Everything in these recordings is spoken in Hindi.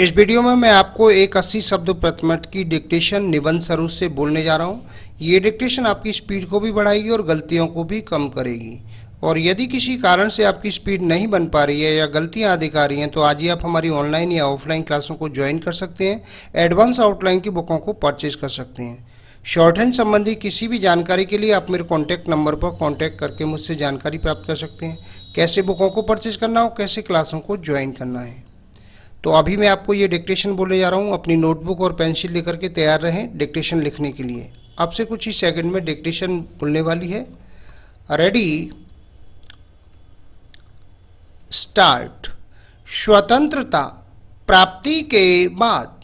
इस वीडियो में मैं आपको एक 80 शब्द प्रति मिनट की डिक्टेशन निबंध स्वरूप से बोलने जा रहा हूँ। ये डिक्टेशन आपकी स्पीड को भी बढ़ाएगी और गलतियों को भी कम करेगी। और यदि किसी कारण से आपकी स्पीड नहीं बन पा रही है या गलतियाँ अधिक आ रही हैं तो आज ही आप हमारी ऑनलाइन या ऑफलाइन क्लासों को ज्वाइन कर सकते हैं। एडवांस आउटलाइन की बुकों को परचेज कर सकते हैं। शॉर्ट हैंड संबंधी किसी भी जानकारी के लिए आप मेरे कॉन्टैक्ट नंबर पर कॉन्टैक्ट करके मुझसे जानकारी प्राप्त कर सकते हैं। कैसे बुकों को परचेज करना हो, कैसे क्लासों को ज्वाइन करना है। तो अभी मैं आपको ये डिक्टेशन बोलने जा रहा हूँ। अपनी नोटबुक और पेंसिल लेकर के तैयार रहें डिक्टेशन लिखने के लिए। आपसे कुछ ही सेकंड में डिक्टेशन बोलने वाली है। Ready, start. स्वतंत्रता प्राप्ति के बाद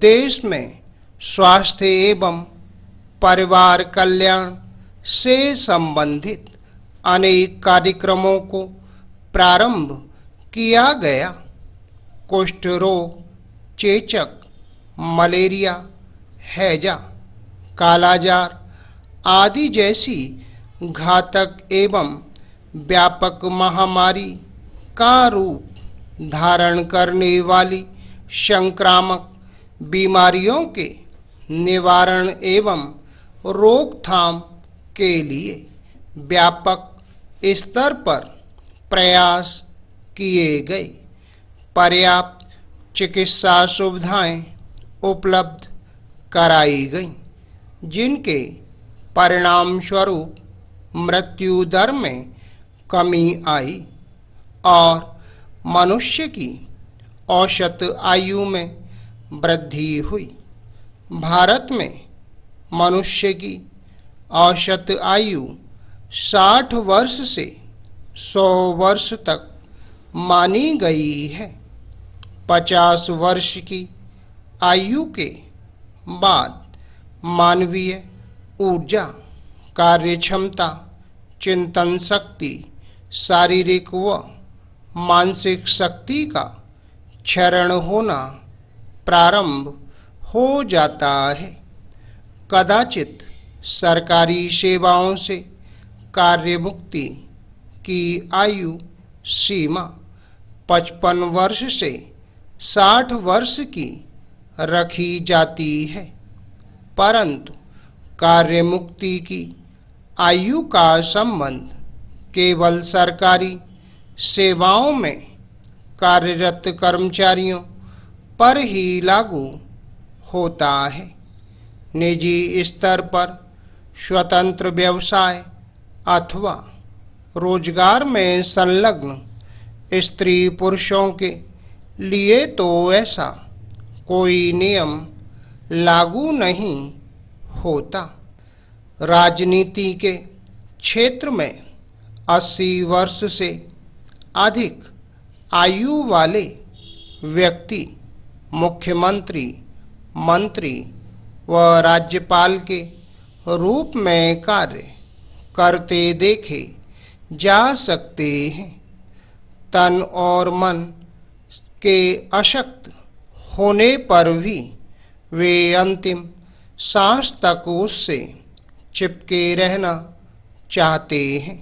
देश में स्वास्थ्य एवं परिवार कल्याण से संबंधित अनेक कार्यक्रमों को प्रारंभ किया गया। कुष्ठ रोग, चेचक, मलेरिया, हैजा, कालाजार आदि जैसी घातक एवं व्यापक महामारी का रूप धारण करने वाली संक्रामक बीमारियों के निवारण एवं रोकथाम के लिए व्यापक स्तर पर प्रयास किए गए। पर्याप्त चिकित्सा सुविधाएं उपलब्ध कराई गईं, जिनके परिणाम स्वरूप मृत्यु दर में कमी आई और मनुष्य की औसत आयु में वृद्धि हुई। भारत में मनुष्य की औसत आयु 60 वर्ष से 100 वर्ष तक मानी गई है। 50 वर्ष की आयु के बाद मानवीय ऊर्जा, कार्यक्षमता, चिंतन शक्ति, शारीरिक व मानसिक शक्ति का क्षरण होना प्रारंभ हो जाता है। कदाचित सरकारी सेवाओं से कार्यमुक्ति की आयु सीमा 55 वर्ष से 60 वर्ष की रखी जाती है, परंतु कार्यमुक्ति की आयु का संबंध केवल सरकारी सेवाओं में कार्यरत कर्मचारियों पर ही लागू होता है। निजी स्तर पर स्वतंत्र व्यवसाय अथवा रोजगार में संलग्न स्त्री पुरुषों के लिए तो ऐसा कोई नियम लागू नहीं होता। राजनीति के क्षेत्र में 80 वर्ष से अधिक आयु वाले व्यक्ति मुख्यमंत्री, मंत्री व राज्यपाल के रूप में कार्य करते देखे जा सकते हैं। तन और मन के अशक्त होने पर भी वे अंतिम सांस तक उससे चिपके रहना चाहते हैं।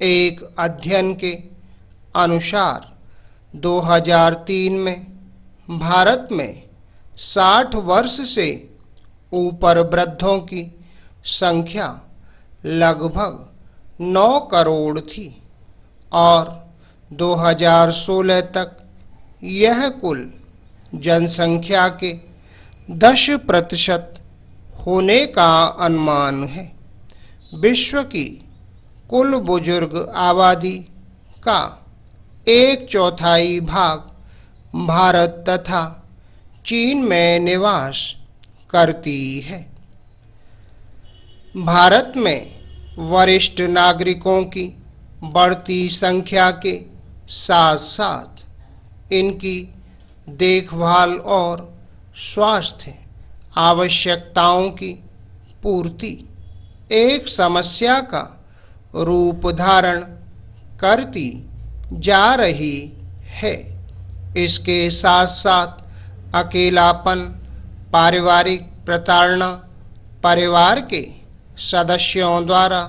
एक अध्ययन के अनुसार 2003 में भारत में 60 वर्ष से ऊपर वृद्धों की संख्या लगभग 9 करोड़ थी और 2016 तक यह कुल जनसंख्या के 10% होने का अनुमान है। विश्व की कुल बुजुर्ग आबादी का 1/4 भाग भारत तथा चीन में निवास करती है। भारत में वरिष्ठ नागरिकों की बढ़ती संख्या के साथ साथ इनकी देखभाल और स्वास्थ्य आवश्यकताओं की पूर्ति एक समस्या का रूप धारण करती जा रही है। इसके साथ साथ अकेलापन, पारिवारिक प्रताड़ना, परिवार के सदस्यों द्वारा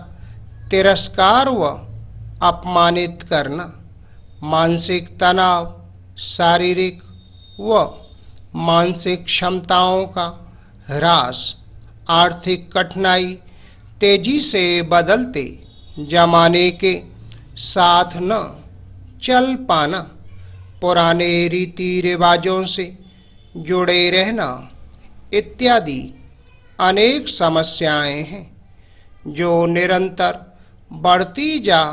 तिरस्कार व अपमानित करना, मानसिक तनाव, शारीरिक व मानसिक क्षमताओं का ह्रास, आर्थिक कठिनाई, तेजी से बदलते जमाने के साथ न चल पाना, पुराने रीति रिवाजों से जुड़े रहना इत्यादि अनेक समस्याएं हैं जो निरंतर बढ़ती जा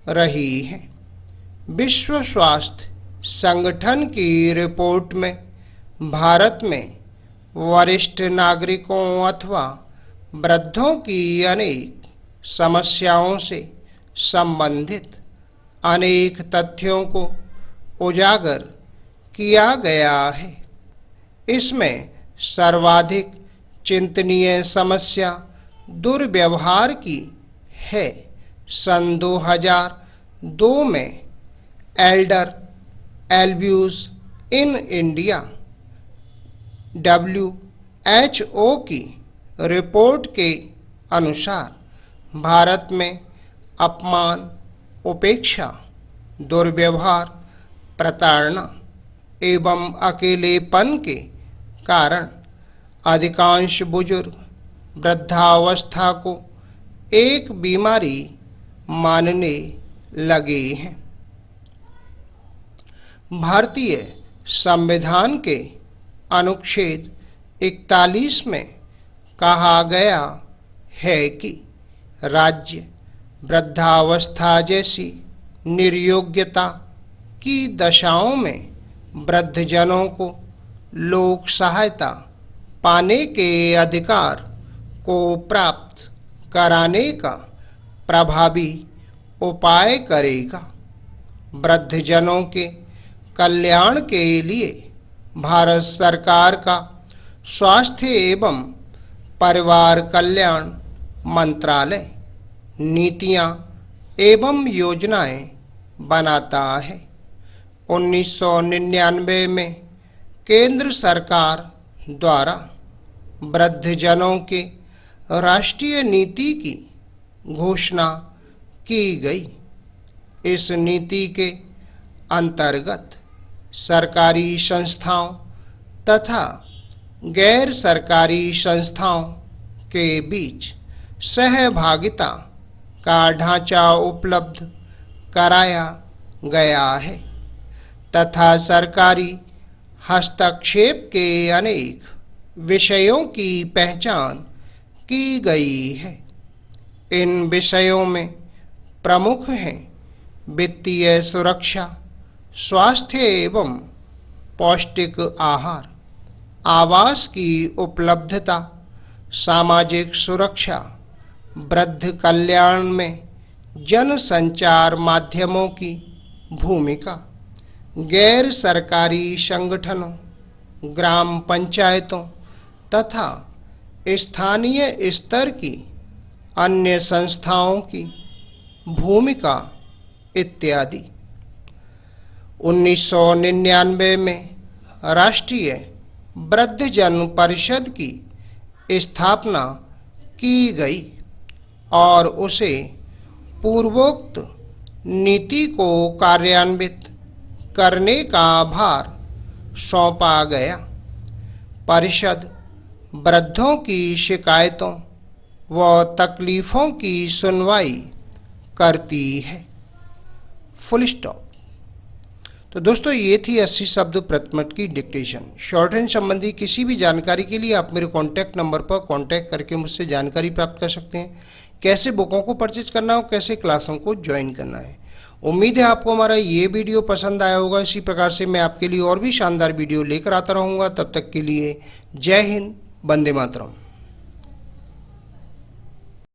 रही हैं। विश्व स्वास्थ्य संगठन की रिपोर्ट में भारत में वरिष्ठ नागरिकों अथवा वृद्धों की अनेक समस्याओं से संबंधित अनेक तथ्यों को उजागर किया गया है। इसमें सर्वाधिक चिंतनीय समस्या दुर्व्यवहार की है। सन 2002 में Elder abuse in India WHO की रिपोर्ट के अनुसार भारत में अपमान, उपेक्षा, दुर्व्यवहार, प्रताड़ना एवं अकेलेपन के कारण अधिकांश बुजुर्ग वृद्धावस्था को एक बीमारी मानने लगे हैं। भारतीय संविधान के अनुच्छेद 41 में कहा गया है कि राज्य वृद्धावस्था जैसी निर्योग्यता की दशाओं में वृद्धजनों को लोक सहायता पाने के अधिकार को प्राप्त कराने का प्रभावी उपाय करेगा। वृद्धजनों के कल्याण के लिए भारत सरकार का स्वास्थ्य एवं परिवार कल्याण मंत्रालय नीतियां एवं योजनाएं बनाता है। 1999 में केंद्र सरकार द्वारा वृद्धजनों के राष्ट्रीय नीति की घोषणा की गई। इस नीति के अंतर्गत सरकारी संस्थाओं तथा गैर सरकारी संस्थाओं के बीच सहभागिता का ढांचा उपलब्ध कराया गया है तथा सरकारी हस्तक्षेप के अनेक विषयों की पहचान की गई है। इन विषयों में प्रमुख हैं वित्तीय सुरक्षा, स्वास्थ्य एवं पौष्टिक आहार, आवास की उपलब्धता, सामाजिक सुरक्षा, वृद्ध कल्याण में जन संचार माध्यमों की भूमिका, गैर सरकारी संगठनों, ग्राम पंचायतों तथा स्थानीय स्तर की अन्य संस्थाओं की भूमिका इत्यादि। 1999 में राष्ट्रीय वृद्धजन परिषद की स्थापना की गई और उसे पूर्वोक्त नीति को कार्यान्वित करने का भार सौंपा गया। परिषद वृद्धों की शिकायतों व तकलीफों की सुनवाई करती है। Full stop. तो दोस्तों ये थी 80 शब्द प्रति मिनट की डिक्टेशन। शॉर्ट हैंड संबंधी किसी भी जानकारी के लिए आप मेरे कॉन्टैक्ट नंबर पर कॉन्टैक्ट करके मुझसे जानकारी प्राप्त कर सकते हैं। कैसे बुकों को परचेज करना हो, कैसे क्लासों को ज्वाइन करना है। उम्मीद है आपको हमारा ये वीडियो पसंद आया होगा। इसी प्रकार से मैं आपके लिए और भी शानदार वीडियो लेकर आता रहूँगा। तब तक के लिए जय हिंद, वंदे मातरम।